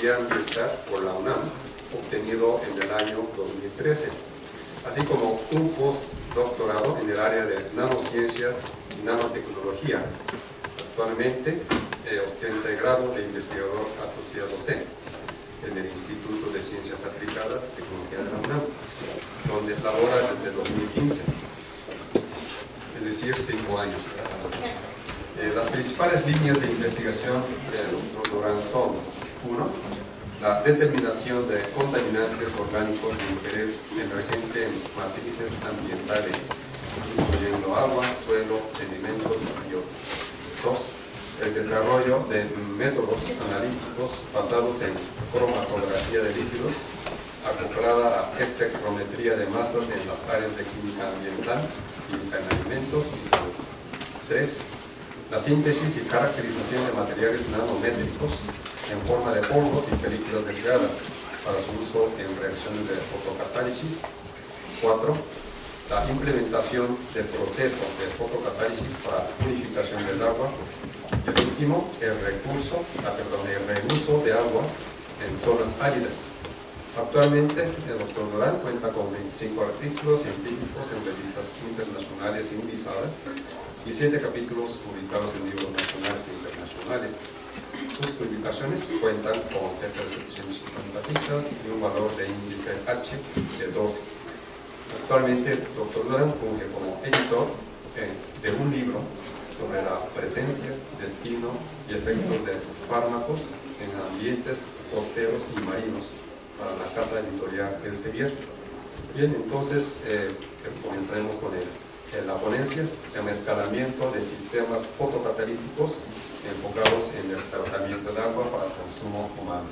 Ingeniería Ambiental por la UNAM, obtenido en el año 2013, así como un postdoctorado en el área de nanociencias y nanotecnología. Actualmente ostenta el grado de investigador asociado C en el Instituto de Ciencias Aplicadas y Tecnología de la UNAM, donde labora desde 2015, es decir, 5 años. Las principales líneas de investigación del Dr. Durán son: 1. La determinación de contaminantes orgánicos de interés emergente en matrices ambientales, incluyendo agua, suelo, sedimentos y otros. 2. El desarrollo de métodos analíticos basados en cromatografía de líquidos, acoplada a espectrometría de masas en las áreas de química ambiental, química en alimentos y salud. 3. La síntesis y caracterización de materiales nanométricos en forma de polvos y películas delgadas para su uso en reacciones de fotocatálisis. 4. La implementación del proceso de fotocatálisis para purificación del agua. Y el último, el reuso de agua en zonas áridas. Actualmente, el Dr. Durán cuenta con 25 artículos científicos en revistas internacionales indizadas y 7 capítulos publicados en libros nacionales e internacionales. Sus publicaciones cuentan con cerca de 750 citas y un valor de índice H de 12. Actualmente, el Dr. Durán funge como editor de un libro sobre la presencia, destino y efectos de fármacos en ambientes costeros y marinos para la casa editorial Elsevier. Bien, entonces comenzaremos con la ponencia. Se llama Escalamiento de sistemas fotocatalíticos enfocados en el tratamiento del agua para consumo humano.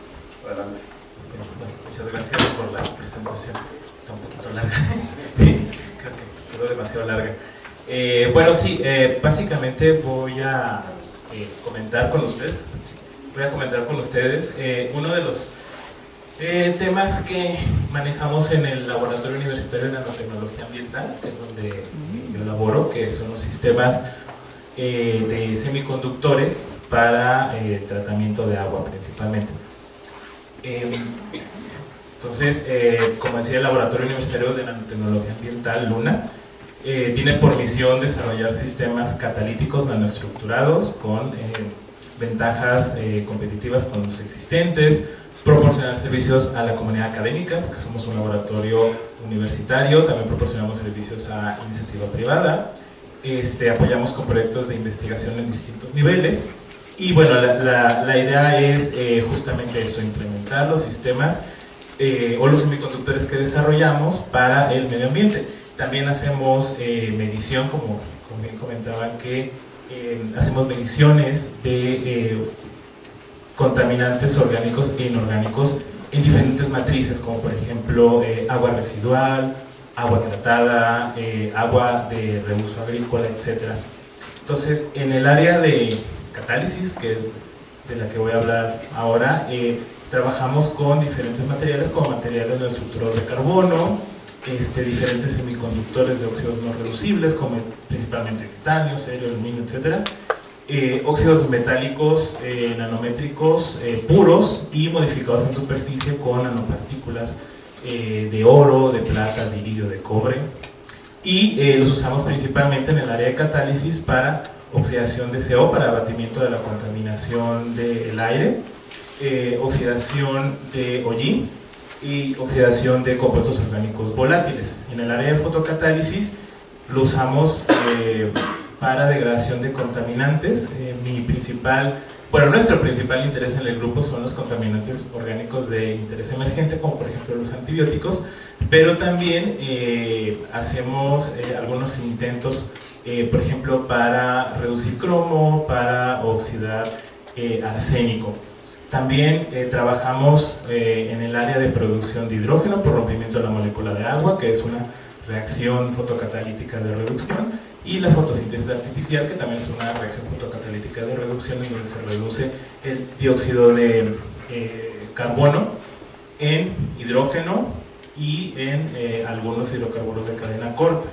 Adelante. Bueno, muchas gracias por la presentación. Está un poquito larga. Creo que quedó demasiado larga. Bueno, sí, básicamente voy a comentar con ustedes. Uno de los temas que manejamos en el Laboratorio Universitario de Nanotecnología Ambiental, que es donde yo laboro, que son los sistemas de semiconductores para tratamiento de agua principalmente. Entonces, como decía, el Laboratorio Universitario de Nanotecnología Ambiental, LUNA, tiene por misión desarrollar sistemas catalíticos nanoestructurados con ventajas competitivas con los existentes, proporcionar servicios a la comunidad académica, porque somos un laboratorio universitario, también proporcionamos servicios a iniciativa privada, apoyamos con proyectos de investigación en distintos niveles, y bueno, la idea es justamente esto, implementar los sistemas o los semiconductores que desarrollamos para el medio ambiente. También hacemos medición, como bien comentaban, que hacemos mediciones de contaminantes orgánicos e inorgánicos en diferentes matrices, como por ejemplo agua residual, agua tratada, agua de reuso agrícola, etc. Entonces, en el área de catálisis, que es de la que voy a hablar ahora, trabajamos con diferentes materiales, como materiales de estructurador de carbono, diferentes semiconductores de óxidos no reducibles, como principalmente titanio, helio, aluminio, etc. Óxidos metálicos nanométricos puros y modificados en superficie con nanopartículas de oro, de plata, de iridio, de cobre, y los usamos principalmente en el área de catálisis para oxidación de CO, para abatimiento de la contaminación del aire, oxidación de hollín y oxidación de compuestos orgánicos volátiles. En el área de fotocatálisis lo usamos para degradación de contaminantes. Nuestro principal interés en el grupo son los contaminantes orgánicos de interés emergente, como por ejemplo los antibióticos, pero también hacemos algunos intentos, por ejemplo, para reducir cromo, para oxidar arsénico. También trabajamos en el área de producción de hidrógeno por rompimiento de la molécula de agua, que es una reacción fotocatalítica de reducción, y la fotosíntesis artificial, que también es una reacción fotocatalítica de reducción en donde se reduce el dióxido de carbono en hidrógeno y en algunos hidrocarburos de cadena corta.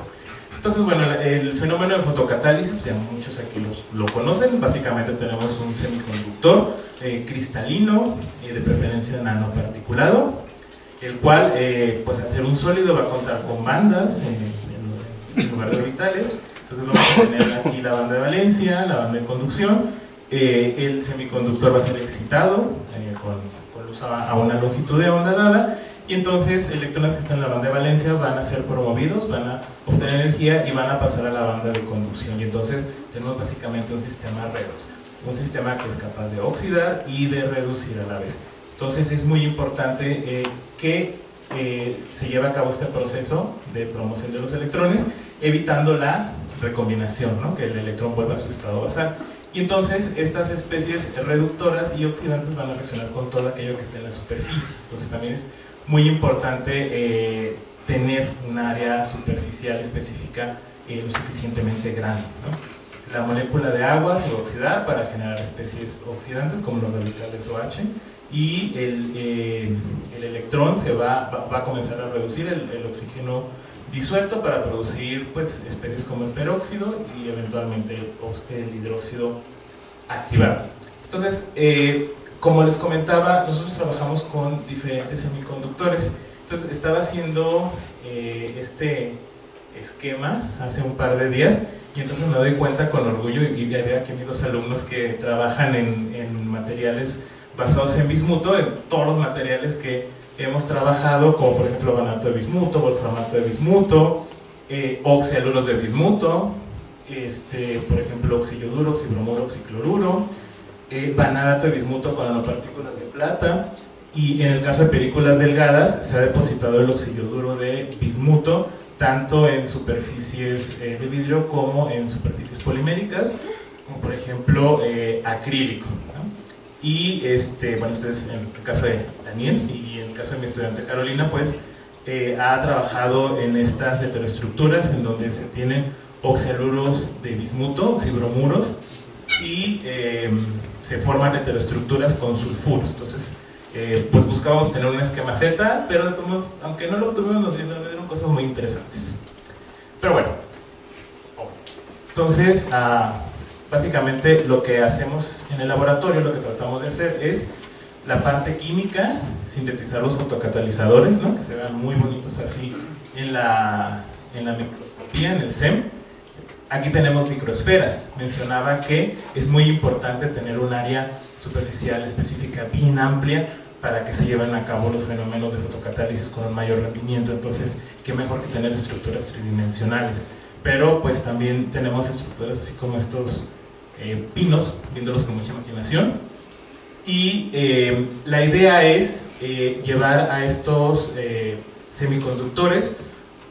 Entonces, bueno, el fenómeno de fotocatálisis, ya muchos aquí lo conocen. Básicamente tenemos un semiconductor cristalino, de preferencia nanoparticulado, el cual, pues al ser un sólido, va a contar con bandas en lugar de orbitales. Entonces vamos a tener aquí la banda de valencia, la banda de conducción. El semiconductor va a ser excitado con luz a una longitud de onda dada, y entonces electrones que están en la banda de valencia van a ser promovidos, van a obtener energía y van a pasar a la banda de conducción. Y entonces tenemos básicamente un sistema redox, un sistema que es capaz de oxidar y de reducir a la vez. Entonces es muy importante que se lleve a cabo este proceso de promoción de los electrones, evitando la recombinación, ¿no? Que el electrón vuelva a su estado basal. Y entonces estas especies reductoras y oxidantes van a reaccionar con todo aquello que esté en la superficie. Entonces también es muy importante tener un área superficial específica lo suficientemente grande, ¿no? La molécula de agua se va a oxidar para generar especies oxidantes como los orbitales OH, y el electrón va a comenzar a reducir el oxígeno disuelto para producir, pues, especies como el peróxido y eventualmente el hidróxido activado. Entonces, como les comentaba, nosotros trabajamos con diferentes semiconductores. Entonces estaba haciendo este esquema hace un par de días, y entonces me doy cuenta con orgullo, y veo aquí a mis dos alumnos que trabajan en materiales basados en bismuto, en todos los materiales que hemos trabajado, como por ejemplo vanato de bismuto, wolframato de bismuto, oxialuros de bismuto, por ejemplo oxiyoduro, oxibromuro, oxicloruro, vanadato de bismuto con nanopartículas de plata, y en el caso de películas delgadas se ha depositado el oxiyoduro de bismuto tanto en superficies de vidrio como en superficies poliméricas, como por ejemplo acrílico, ¿no? Y bueno, ustedes, en el caso de Daniel y en el caso de mi estudiante Carolina, pues ha trabajado en estas heteroestructuras en donde se tienen oxialuros de bismuto, oxibromuros, y se forman heteroestructuras con sulfuros. Entonces, pues buscábamos tener un esquema Z, pero de todos modos, aunque no lo obtuvimos, nos dieron cosas muy interesantes. Pero bueno, entonces, básicamente lo que hacemos en el laboratorio, lo que tratamos de hacer es la parte química, sintetizar los fotocatalizadores, ¿no? Que se vean muy bonitos así en la microscopía, en el SEM. Aquí tenemos microesferas. Mencionaba que es muy importante tener un área superficial específica bien amplia para que se lleven a cabo los fenómenos de fotocatálisis con un mayor rendimiento. Entonces, qué mejor que tener estructuras tridimensionales. Pero pues también tenemos estructuras así como estos pinos, viéndolos con mucha imaginación. Y la idea es llevar a estos semiconductores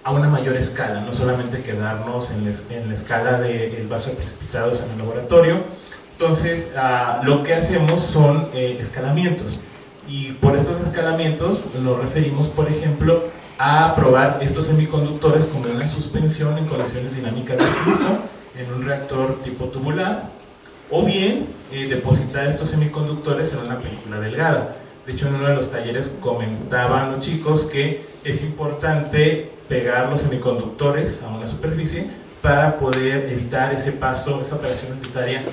a una mayor escala, no solamente quedarnos en la escala del vaso de precipitados en el laboratorio. Entonces, lo que hacemos son escalamientos, y por estos escalamientos nos referimos, por ejemplo, a probar estos semiconductores como una suspensión en condiciones dinámicas de flujo en un reactor tipo tubular, o bien depositar estos semiconductores en una película delgada. De hecho, en uno de los talleres comentaban los chicos que es importante pegar los semiconductores a una superficie para poder evitar ese paso, esa operación unitaria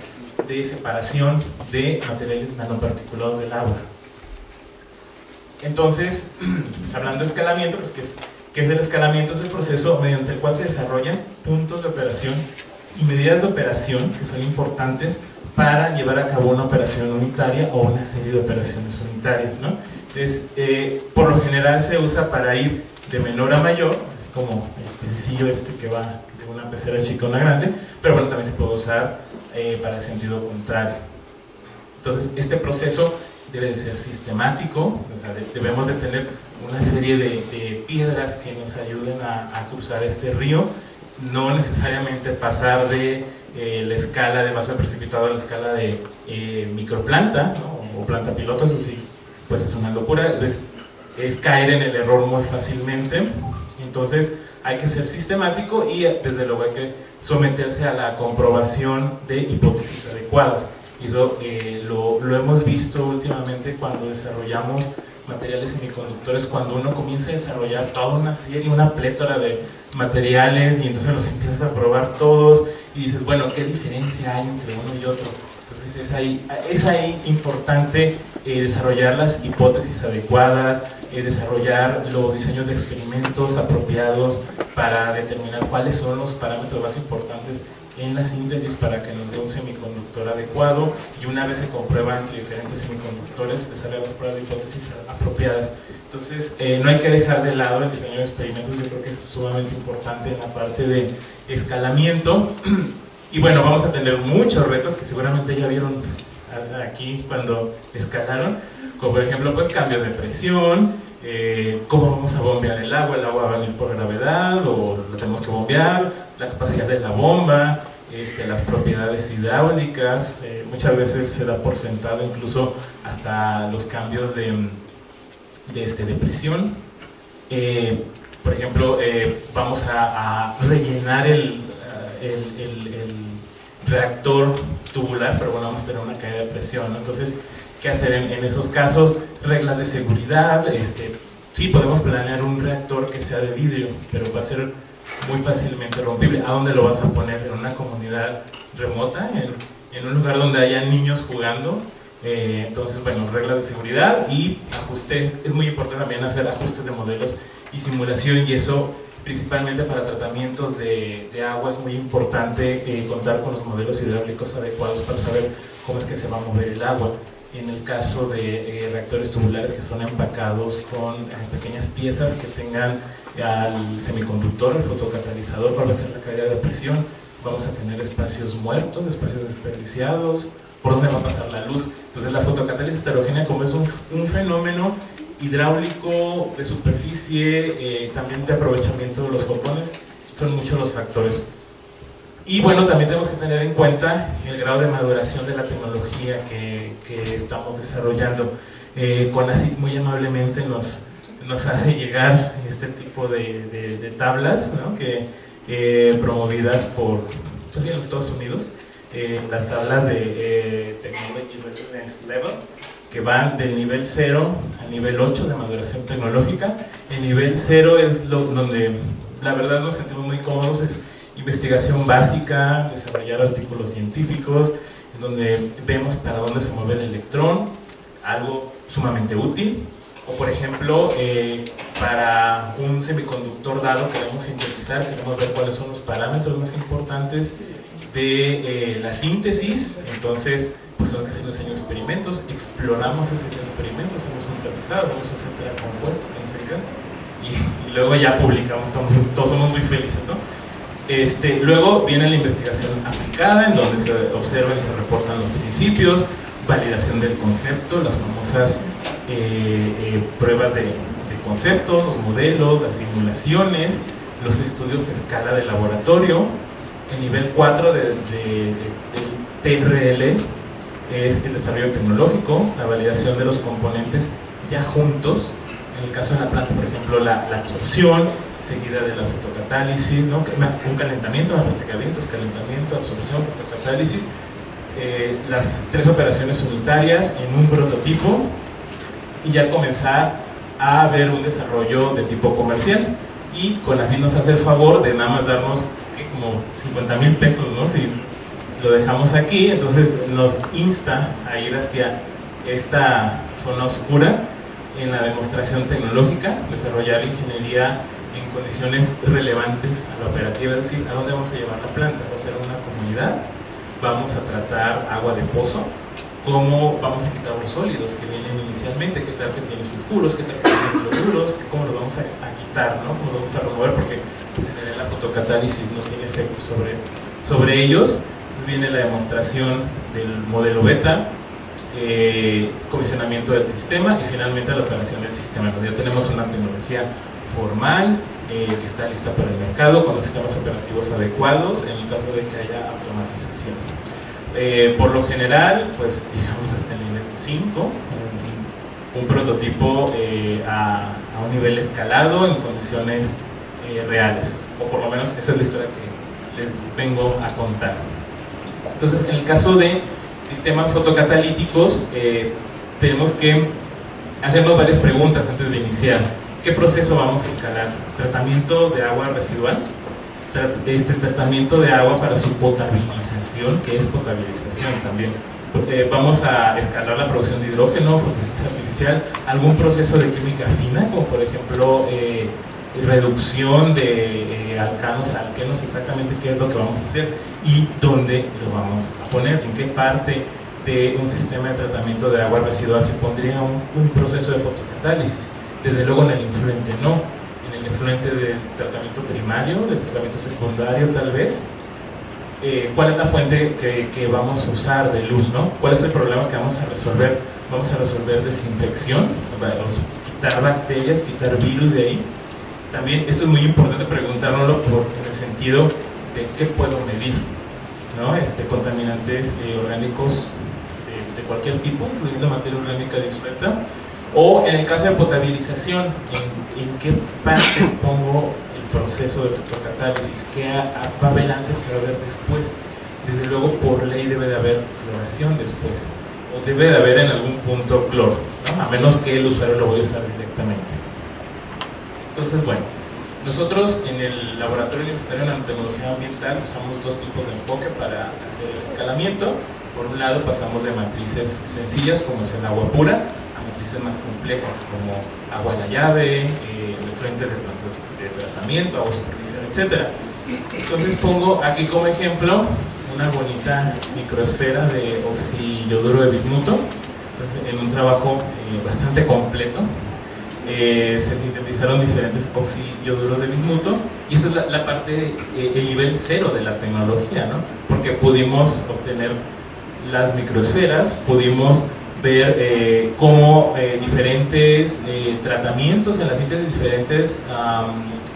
de separación de materiales nanoparticulados del agua. Entonces, hablando de escalamiento, pues ¿qué es el escalamiento? Es el proceso mediante el cual se desarrollan puntos de operación y medidas de operación que son importantes para llevar a cabo una operación unitaria o una serie de operaciones unitarias, ¿no? Entonces, por lo general se usa para ir de menor a mayor, así como el pececillo que va de una pecera chica a una grande, pero bueno, también se puede usar para el sentido contrario. Entonces, este proceso debe de ser sistemático, o sea, debemos de tener una serie de piedras que nos ayuden a cruzar este río, no necesariamente pasar de la escala de vaso precipitado a la escala de microplanta, ¿no? O planta piloto. Eso sí, pues es una locura, es caer en el error muy fácilmente. Entonces hay que ser sistemático y desde luego hay que someterse a la comprobación de hipótesis adecuadas. Y eso lo hemos visto últimamente cuando desarrollamos materiales semiconductores, cuando uno comienza a desarrollar toda una serie, una plétora de materiales, y entonces los empiezas a probar todos y dices, bueno, ¿qué diferencia hay entre uno y otro? Entonces es ahí importante desarrollar las hipótesis adecuadas, desarrollar los diseños de experimentos apropiados para determinar cuáles son los parámetros más importantes en la síntesis para que nos dé un semiconductor adecuado, y una vez se comprueban entre diferentes semiconductores, les salen las pruebas de hipótesis apropiadas. Entonces, no hay que dejar de lado el diseño de experimentos, yo creo que es sumamente importante en la parte de escalamiento. Y bueno, vamos a tener muchos retos que seguramente ya vieron aquí cuando escalaron, como por ejemplo pues cambios de presión, cómo vamos a bombear el agua va a venir por gravedad o lo tenemos que bombear, la capacidad de la bomba, las propiedades hidráulicas, muchas veces se da por sentado incluso hasta los cambios de presión. Por ejemplo, vamos a rellenar el reactor tubular, pero bueno, vamos a tener una caída de presión, ¿no? Entonces, ¿qué hacer en esos casos? Reglas de seguridad. Sí, podemos planear un reactor que sea de vidrio, pero va a ser muy fácilmente rompible. ¿A dónde lo vas a poner? ¿En una comunidad remota? ¿En un lugar donde haya niños jugando? Entonces, bueno, reglas de seguridad y ajuste. Es muy importante también hacer ajustes de modelos y simulación, y eso principalmente para tratamientos de agua es muy importante contar con los modelos hidráulicos adecuados para saber cómo es que se va a mover el agua. En el caso de reactores tubulares que son empacados con pequeñas piezas que tengan al semiconductor, al fotocatalizador, para hacer la caída de presión, vamos a tener espacios muertos, espacios desperdiciados, por donde va a pasar la luz. Entonces la fotocatálisis heterogénea, como es un fenómeno hidráulico de superficie, también de aprovechamiento de los fotones, son muchos los factores. Y bueno, también tenemos que tener en cuenta el grado de maduración de la tecnología que estamos desarrollando. CONACYT muy amablemente nos hace llegar este tipo de tablas, ¿no? Promovidas por los Estados Unidos, las tablas de Technology Readiness Level, que van del nivel 0 al nivel 8 de maduración tecnológica. El nivel 0 es donde la verdad nos sentimos muy cómodos, es investigación básica, desarrollar artículos científicos, en donde vemos para dónde se mueve el electrón, algo sumamente útil. O por ejemplo, para un semiconductor dado queremos sintetizar, queremos ver cuáles son los parámetros más importantes de la síntesis. Entonces, pues tenemos que hacer un diseño de experimentos, exploramos ese diseño de experimentos, hacemos sintetizado, hacemos un centro de compuesto que nos encanta, y luego ya publicamos, todos somos muy felices, ¿no? Luego viene la investigación aplicada, en donde se observan y se reportan los principios, validación del concepto, las famosas pruebas de concepto, los modelos, las simulaciones, los estudios a escala de laboratorio. El nivel 4 del TRL es el desarrollo tecnológico, la validación de los componentes ya juntos. En el caso de la planta, por ejemplo, la absorción seguida de la fotocatálisis, ¿no? Un calentamiento, calentamiento, absorción, fotocatálisis, las 3 operaciones unitarias en un prototipo, y ya comenzar a ver un desarrollo de tipo comercial. Y CONACYT nos hace el favor de nada más darnos como 50,000 pesos, ¿no? Si lo dejamos aquí, entonces nos insta a ir hacia esta zona oscura en la demostración tecnológica, desarrollar ingeniería en condiciones relevantes a la operativa, es decir, ¿a dónde vamos a llevar la planta? ¿Va a ser una comunidad? ¿Vamos a tratar agua de pozo? ¿Cómo vamos a quitar los sólidos que vienen inicialmente? ¿Qué tal que tiene sulfuros? ¿Qué tal que tiene cloruros? ¿Cómo los vamos a quitar? ¿No? ¿Cómo los vamos a remover? Porque pues, en realidad la fotocatálisis no tiene efecto sobre ellos. Entonces viene la demostración del modelo beta, comisionamiento del sistema y finalmente la operación del sistema. Ya tenemos una tecnología formal que está lista para el mercado con los sistemas operativos adecuados en el caso de que haya automatización. Por lo general, pues digamos hasta el nivel 5, un prototipo a un nivel escalado en condiciones reales, o por lo menos esa es la historia que les vengo a contar. Entonces, en el caso de sistemas fotocatalíticos, tenemos que hacernos varias preguntas antes de iniciar. ¿Qué proceso vamos a escalar? ¿Tratamiento de agua residual? Tratamiento de agua para su potabilización, que es potabilización también. vamos a escalar la producción de hidrógeno, fotosíntesis artificial, algún proceso de química fina, como por ejemplo reducción de alcanos a alquenos, exactamente qué es lo que vamos a hacer y dónde lo vamos a poner, en qué parte de un sistema de tratamiento de agua residual se pondría un proceso de fotocatálisis. Desde luego en el influente no, en el influente del tratamiento primario, del tratamiento secundario tal vez. ¿Cuál es la fuente que vamos a usar de luz, ¿no? ¿Cuál es el problema que vamos a resolver? Vamos a resolver desinfección, quitar bacterias, quitar virus de ahí. También esto es muy importante preguntárnoslo en el sentido de qué puedo medir, ¿no? Contaminantes orgánicos de cualquier tipo, incluyendo materia orgánica disuelta, o en el caso de potabilización, en qué parte pongo el proceso de fotocatálisis, qué va a haber antes, qué va a haber después. Desde luego, por ley debe de haber cloración después, o debe de haber en algún punto cloro, ¿no? A menos que el usuario lo vaya a usar directamente. Entonces, bueno, nosotros en el Laboratorio Universitario de Nanotecnología Ambiental usamos dos tipos de enfoque para hacer el escalamiento. Por un lado, pasamos de matrices sencillas, como es el agua pura, a matrices más complejas, como agua a la llave, efluentes de plantas de tratamiento, agua superficial, etc. Entonces pongo aquí como ejemplo una bonita microesfera de oxiyoduro de bismuto. Entonces, en un trabajo bastante completo, se sintetizaron diferentes oxiyoduros de bismuto, y esa es la parte, el nivel cero de la tecnología, ¿no? Porque pudimos obtener las microesferas, pudimos ver cómo diferentes tratamientos en la síntesis, diferentes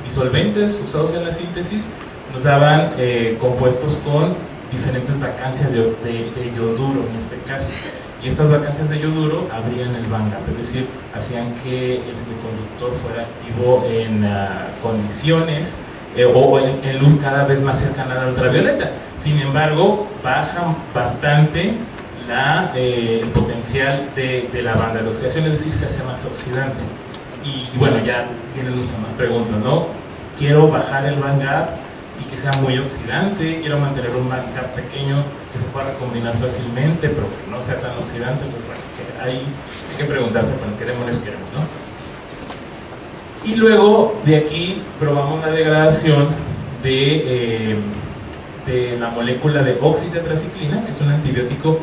disolventes usados en la síntesis nos daban compuestos con diferentes vacancias de yoduro en este caso. Y estas vacancias de yoduro abrían el band gap, es decir, hacían que el semiconductor fuera activo en condiciones o en luz cada vez más cercana a la ultravioleta. Sin embargo, baja bastante el potencial de la banda de oxidación, es decir, se hace más oxidante. Y bueno, ya vienen muchas más preguntas, ¿no? Quiero bajar el band gap y que sea muy oxidante, quiero mantener un band gap pequeño que se pueda combinar fácilmente, pero que no sea tan oxidante. Entonces, bueno, hay que preguntarse, bueno, ¿qué demonios queremos, no? Y luego de aquí probamos la degradación de la molécula de oxitetraciclina, que es un antibiótico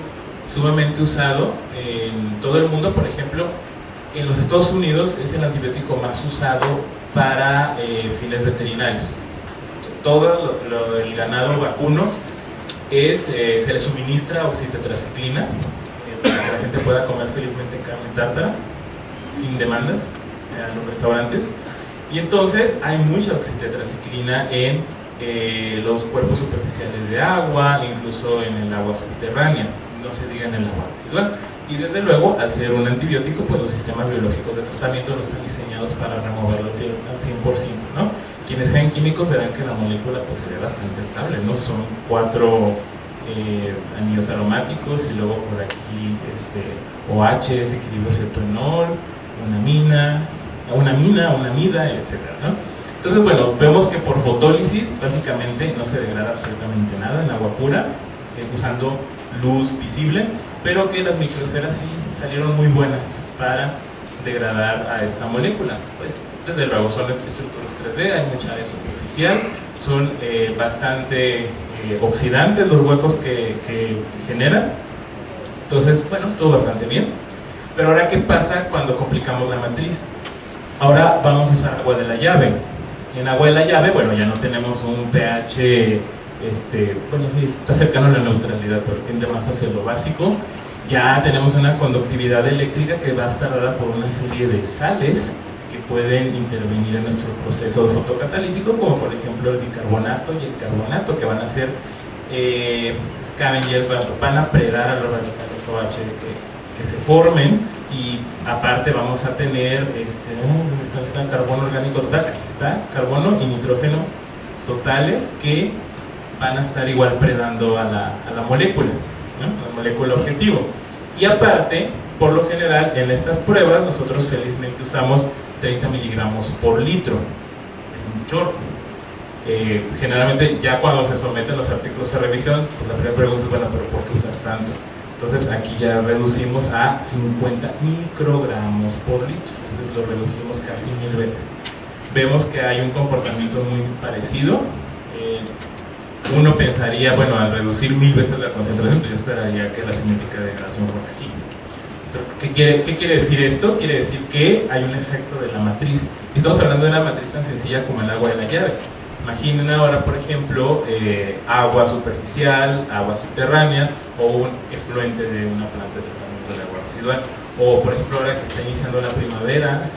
sumamente usado en todo el mundo. Por ejemplo, en los Estados Unidos es el antibiótico más usado para fines veterinarios. Todo el ganado vacuno se le suministra oxitetraciclina para que la gente pueda comer felizmente carne tártara sin demandas en los restaurantes. Y entonces hay mucha oxitetraciclina en los cuerpos superficiales de agua, incluso en el agua subterránea, no se diga en el agua residual. Y desde luego, al ser un antibiótico, pues los sistemas biológicos de tratamiento no están diseñados para removerlo al 100%, ¿no? Quienes sean químicos verán que la molécula pues se ve bastante estable, ¿no? Son 4 anillos aromáticos y luego por aquí OH, equilibrio cetoenol, una amida, etc., ¿no? Entonces, bueno, vemos que por fotólisis básicamente no se degrada absolutamente nada en agua pura, usando luz visible, pero que las microesferas sí salieron muy buenas para degradar a esta molécula. Pues desde luego son estructuras 3D, hay mucha área superficial, son bastante oxidantes los huecos que generan. Entonces, bueno, todo bastante bien. Pero ahora, ¿qué pasa cuando complicamos la matriz? Ahora vamos a usar agua de la llave. En agua de la llave, bueno, ya no tenemos un pH, bueno, sí, está cercano a la neutralidad, pero tiende más hacia lo básico. Ya tenemos una conductividad eléctrica que va a estar dada por una serie de sales que pueden intervenir en nuestro proceso de fotocatalítico, como por ejemplo el bicarbonato y el carbonato, que van a ser scavengers, van a predar a los radicales OH que se formen. Y aparte vamos a tener, ¿dónde está el carbono orgánico total? Aquí está, carbono y nitrógeno totales que van a estar igual predando a la molécula, ¿no? La molécula objetivo. Y aparte, por lo general, en estas pruebas nosotros felizmente usamos 30 miligramos por litro. Es un chorro. Generalmente ya cuando se someten los artículos a revisión, pues la primera pregunta es, bueno, ¿pero por qué usas tanto? Entonces aquí ya reducimos a 50 microgramos por litro, entonces lo redujimos casi 1000 veces. Vemos que hay un comportamiento muy parecido. Uno pensaría, bueno, al reducir 1000 veces la concentración, pues yo esperaría que la cinética de degradación fuera así. Entonces, ¿qué quiere decir esto? Quiere decir que hay un efecto de la matriz. Estamos hablando de una matriz tan sencilla como el agua de la llave. Imaginen ahora, por ejemplo, agua superficial, agua subterránea o un efluente de una planta de tratamiento de agua residual. O, por ejemplo, ahora que está iniciando la primavera,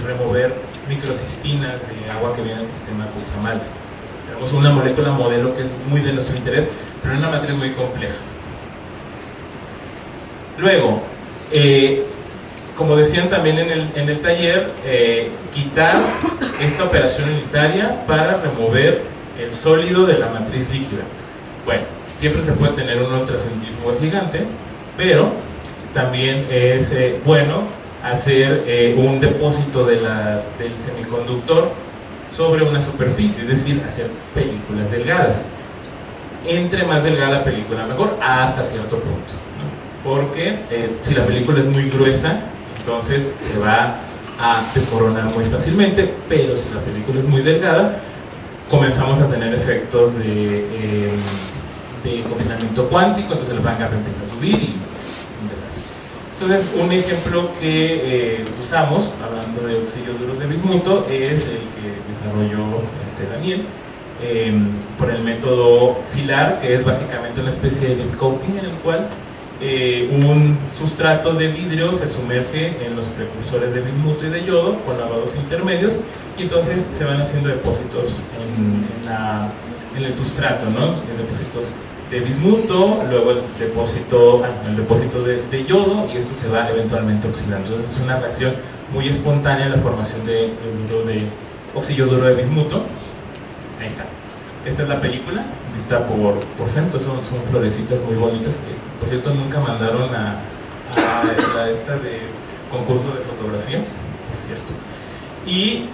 remover microcistinas de agua que viene del sistema Cuxamal. Tenemos una molécula modelo que es muy de nuestro interés, pero es una matriz muy compleja. Luego, como decían también en el taller, quitar esta operación unitaria para remover el sólido de la matriz líquida. Bueno, siempre se puede tener un ultracentrífugo gigante, pero también es bueno hacer un depósito del semiconductor sobre una superficie, es decir, hacer películas delgadas. Entre más delgada la película mejor, hasta cierto punto, ¿no? Porque si la película es muy gruesa, entonces se va a desmoronar muy fácilmente, pero si la película es muy delgada, comenzamos a tener efectos de confinamiento cuántico, entonces el band gap empieza a subir y empieza así. Entonces, un ejemplo que usamos, hablando de oxígenos duros de bismuto, es el que desarrolló Daniel, por el método SILAR, que es básicamente una especie de dip coating en el cual un sustrato de vidrio se sumerge en los precursores de bismuto y de yodo con lavados intermedios, y entonces se van haciendo depósitos en el sustrato, ¿no? Depósitos de bismuto, luego el depósito de yodo, y esto se va eventualmente oxidando. Entonces es una reacción muy espontánea la formación de oxígeno duro de bismuto. Ahí está. Esta es la película, vista por centro. Son florecitas muy bonitas que, por cierto, nunca mandaron a esta de concurso de fotografía, por cierto. Y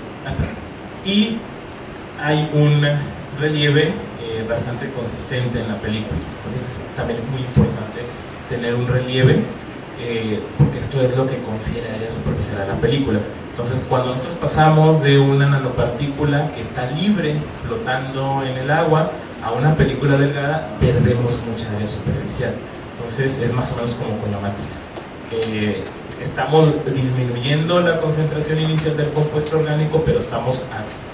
hay un relieve bastante consistente en la película. Entonces también es muy importante tener un relieve, porque esto es lo que confiere área superficial a la película. Entonces, cuando nosotros pasamos de una nanopartícula que está libre, flotando en el agua, a una película delgada, perdemos mucha área superficial. Entonces, es más o menos como con la matriz. Estamos disminuyendo la concentración inicial del compuesto orgánico, pero estamos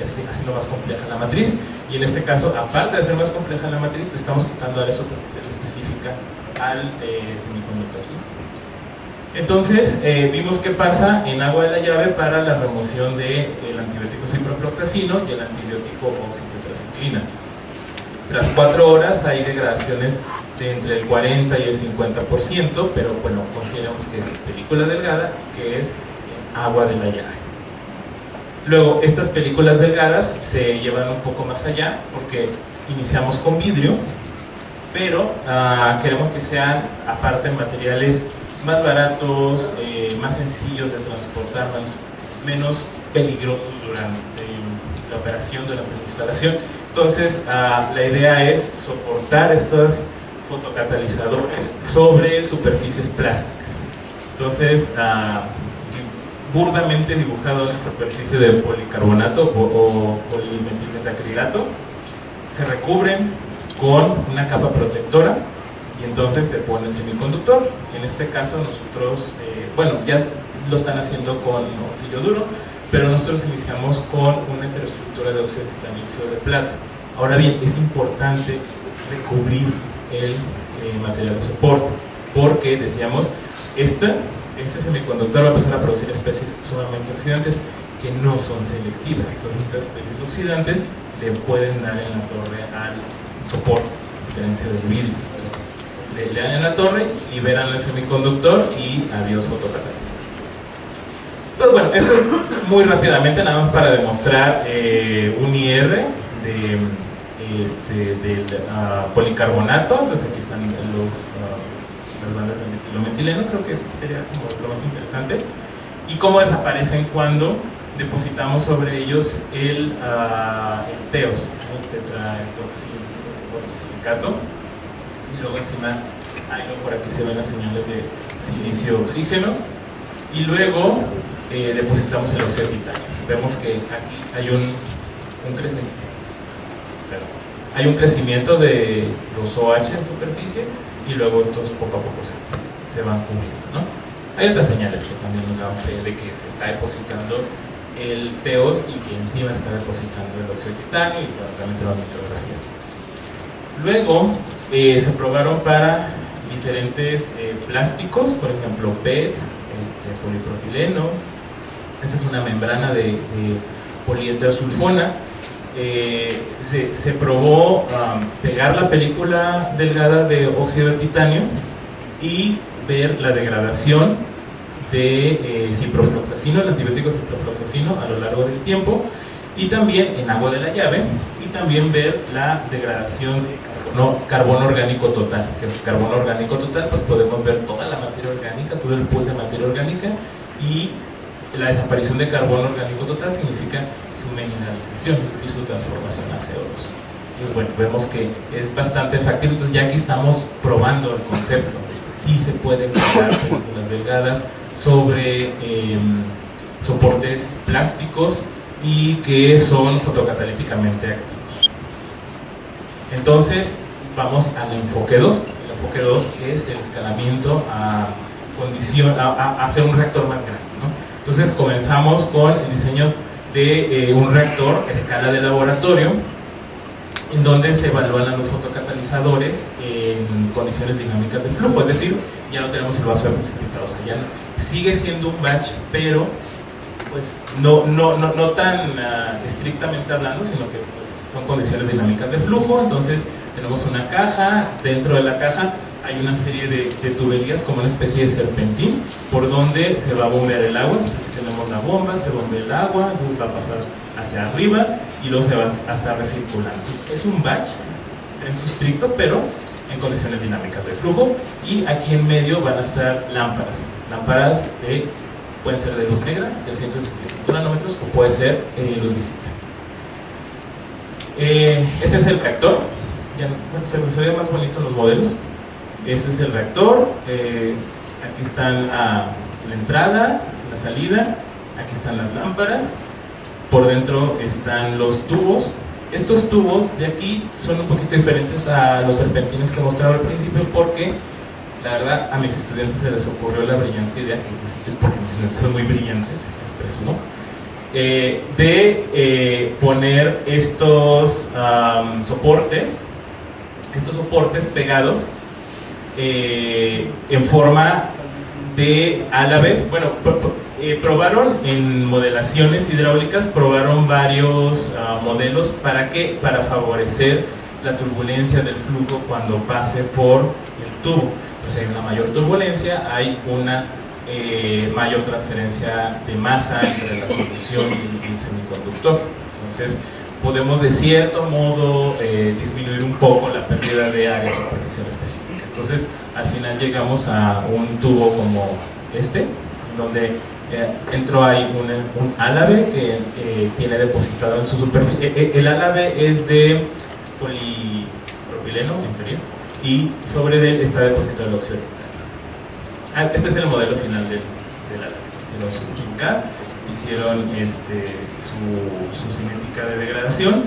haciendo más compleja la matriz. Y en este caso, aparte de hacer más compleja la matriz, le estamos quitando área superficial específica al semiconductor, ¿sí? Entonces, vimos qué pasa en agua de la llave para la remoción del antibiótico ciprofloxacino y el antibiótico oxitetraciclina. Tras 4 horas hay degradaciones de entre el 40 y el 50%, pero bueno, consideramos que es película delgada, que es agua de la llave. Luego, estas películas delgadas se llevan un poco más allá, porque iniciamos con vidrio, pero queremos que sean, aparte, materiales más baratos, más sencillos de transportar, menos peligrosos durante la operación, durante la instalación. Entonces, la idea es soportar estos fotocatalizadores sobre superficies plásticas. Entonces, burdamente dibujado en la superficie de policarbonato o polimetilmetacrilato, se recubren con una capa protectora, y entonces se pone el semiconductor. En este caso nosotros, bueno, ya lo están haciendo con oxígeno duro, pero nosotros iniciamos con una heteroestructura de óxido de titanio y óxido de plata. Ahora bien, es importante recubrir el material de soporte, porque decíamos, este semiconductor va a empezar a producir especies sumamente oxidantes que no son selectivas. Entonces estas especies oxidantes le pueden dar en la torre al soporte, a diferencia del vidrio. Le dan en la torre, liberan el semiconductor y adiós fotocatalizador. Entonces, bueno, eso es muy rápidamente, nada más para demostrar un IR del policarbonato. Entonces aquí están las bandas de metilometileno, creo que sería como lo más interesante, y cómo desaparecen cuando depositamos sobre ellos el TEOS, el tetraetoxisilicato, y luego encima Ahí por aquí se ven las señales de silicio-oxígeno. Y luego depositamos el óxido de titanio. Vemos que aquí hay un crecimiento de los OH en superficie y luego estos poco a poco se van cubriendo, ¿no? Hay otras señales que también nos dan fe de que se está depositando el TEOS y que encima está depositando el óxido de titanio, y también tenemos micrografías. Luego se probaron para diferentes plásticos, por ejemplo PET, polipropileno. Esta es una membrana de poliéter-sulfona. Se probó pegar la película delgada de óxido de titanio y ver la degradación de ciprofloxacino, el antibiótico ciprofloxacino, a lo largo del tiempo, y también en agua de la llave, y también ver la degradación de carbono orgánico total. Que el carbono orgánico total, pues podemos ver toda la materia orgánica, todo el pool de materia orgánica, y la desaparición de carbono orgánico total significa su mineralización, es decir, su transformación a CO2. Entonces, bueno, vemos que es bastante factible. Entonces, ya aquí estamos probando el concepto de que sí se pueden crear películas delgadas sobre soportes plásticos y que son fotocatalíticamente activos. Entonces, vamos al enfoque 2. El enfoque 2 es el escalamiento a hacer un reactor más grande, ¿no? Entonces, comenzamos con el diseño de un reactor a escala de laboratorio, en donde se evalúan a los fotocatalizadores en condiciones dinámicas de flujo, es decir, ya no tenemos el vaso de precipitado, o sea, ya sigue siendo un batch, pero pues no tan estrictamente hablando, sino que pues, son condiciones dinámicas de flujo. Entonces tenemos una caja, dentro de la caja hay una serie de tuberías como una especie de serpentín por donde se va a bombear el agua. Entonces aquí tenemos la bomba, se bombea el agua, entonces va a pasar hacia arriba y luego se va a estar recirculando. Entonces, es un batch en su estricto, pero en condiciones dinámicas de flujo. Y aquí en medio van a estar lámparas pueden ser de luz negra, 365 nanómetros, o puede ser luz visible. Este es el reactor. Bueno, se ve más bonito los modelos. Este es el reactor. Aquí están la entrada, la salida. Aquí están las lámparas. Por dentro están los tubos. Estos tubos de aquí son un poquito diferentes a los serpentines que mostraba al principio, porque la verdad a mis estudiantes se les ocurrió la brillante idea, porque mis estudiantes son muy brillantes, les presumo, de poner estos soportes pegados en forma de álabes. Bueno, probaron en modelaciones hidráulicas, probaron varios modelos. ¿Para qué? Para favorecer la turbulencia del flujo cuando pase por el tubo. Entonces hay una mayor turbulencia, hay una mayor transferencia de masa entre la solución y el semiconductor. Entonces podemos de cierto modo disminuir un poco la pérdida de área superficial específica. Entonces al final llegamos a un tubo como este, donde dentro hay un álabe que tiene depositado en su superficie. El álabe es de polipropileno, en teoría, y sobre él está depositado el óxido de titanio. Este es el modelo final del álabe. Hicieron su CAD, hicieron su cinética de degradación.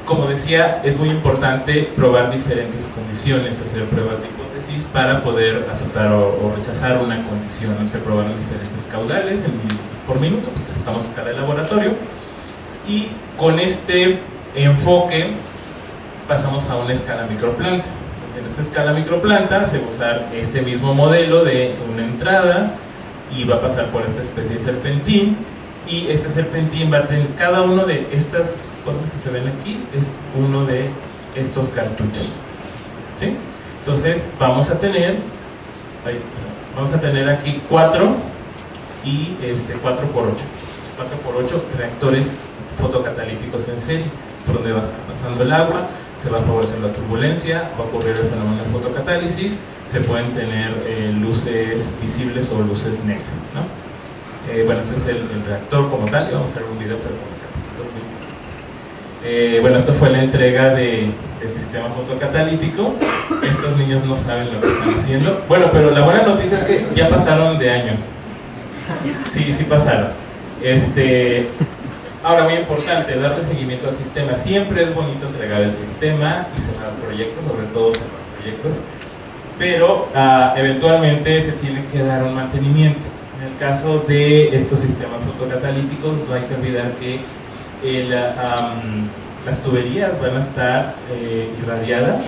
Como decía, es muy importante probar diferentes condiciones, hacer pruebas de hipótesis para poder aceptar o rechazar una condición. Se probaron diferentes caudales en mililitros por minuto, porque estamos a escala de laboratorio, y con este enfoque pasamos a una escala microplanta. Entonces, en esta escala microplanta se va a usar este mismo modelo de una entrada y va a pasar por esta especie de serpentín, y este serpentín va a tener, cada uno de estas cosas que se ven aquí es uno de estos cartuchos, ¿sí? Entonces vamos a tener aquí 4 y 4x8 reactores fotocatalíticos en serie, por donde va a estar pasando el agua, se va a favorecer la turbulencia, va a ocurrir el fenómeno de fotocatálisis, se pueden tener luces visibles o luces negras, ¿no? Bueno, este es el reactor como tal, y vamos a hacer un video, pero con Bueno, esta fue la entrega del sistema fotocatalítico. Estos niños no saben lo que están haciendo. Bueno, pero la buena noticia es que ya pasaron de año. Sí pasaron. Ahora, muy importante, darle seguimiento al sistema. Siempre es bonito entregar el sistema y cerrar proyectos, sobre todo cerrar proyectos, pero eventualmente se tiene que dar un mantenimiento. En el caso de estos sistemas fotocatalíticos, no hay que olvidar que las tuberías van a estar irradiadas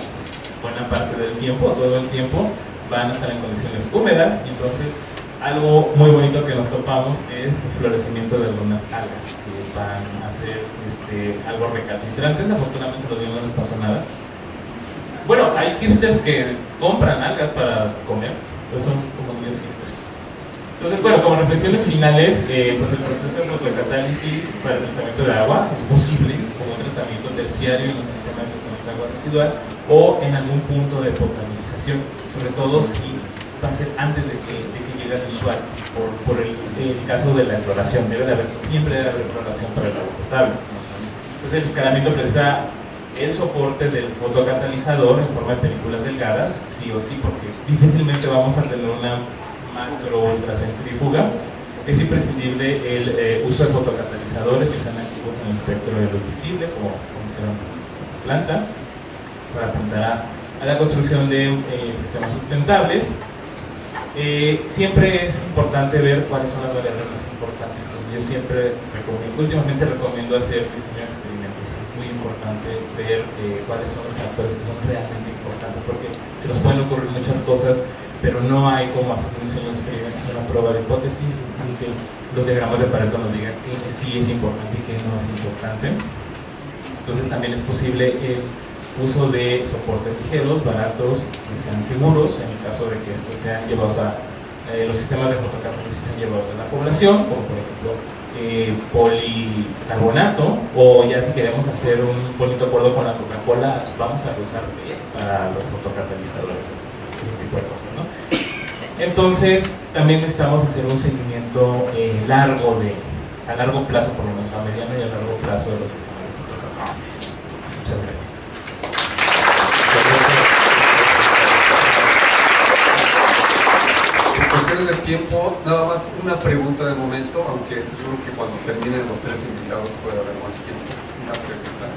buena parte del tiempo, todo el tiempo, van a estar en condiciones húmedas, y entonces algo muy bonito que nos topamos es el florecimiento de algunas algas que van a ser algo recalcitrantes. Afortunadamente los niños no les pasó nada. Bueno, hay hipsters que compran algas para comer, entonces son como niños hipsters. Entonces, bueno, como reflexiones finales, pues el proceso de fotocatálisis para el tratamiento de agua es posible como un tratamiento terciario en un sistema de tratamiento de agua residual o en algún punto de potabilización, sobre todo si va a ser antes de que llegue al usuario, por el caso de la exploración. Siempre debe haber exploración para el agua potable. Entonces el escalamiento precisa el soporte del fotocatalizador en forma de películas delgadas, sí o sí, porque difícilmente vamos a tener una macro ultracentrífuga. Es imprescindible el uso de fotocatalizadores que sean activos en el espectro de luz visible, como hicieron la planta, para apuntar a la construcción de sistemas sustentables. Siempre es importante ver cuáles son las variables más importantes. Entonces yo siempre últimamente recomiendo hacer diseño de experimentos. Es muy importante ver cuáles son los factores que son realmente importantes, porque se nos pueden ocurrir muchas cosas, pero no hay como hacer un diseño de experimentos, una prueba de hipótesis, y que los diagramas de Pareto nos digan que sí es importante y que no es importante. Entonces también es posible el uso de soportes ligeros, baratos, que sean seguros, en el caso de que estos sean llevados los sistemas de fotocatálisis sean llevados a la población, como por ejemplo policarbonato, o ya si queremos hacer un bonito acuerdo con la Coca-Cola, vamos a usar para los fotocatalizadores, ese tipo de cosas, ¿no? Entonces también necesitamos hacer un seguimiento a largo plazo, por lo menos a mediano y a largo plazo, de los sistemas de fotocatálisis. Muchas gracias. Por cuestiones del tiempo, nada más una pregunta de momento, aunque yo creo que cuando terminen los tres invitados puede haber más tiempo. Una pregunta,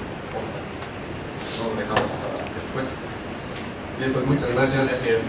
no lo dejamos para después. Bien, pues muchas gracias. Gracias.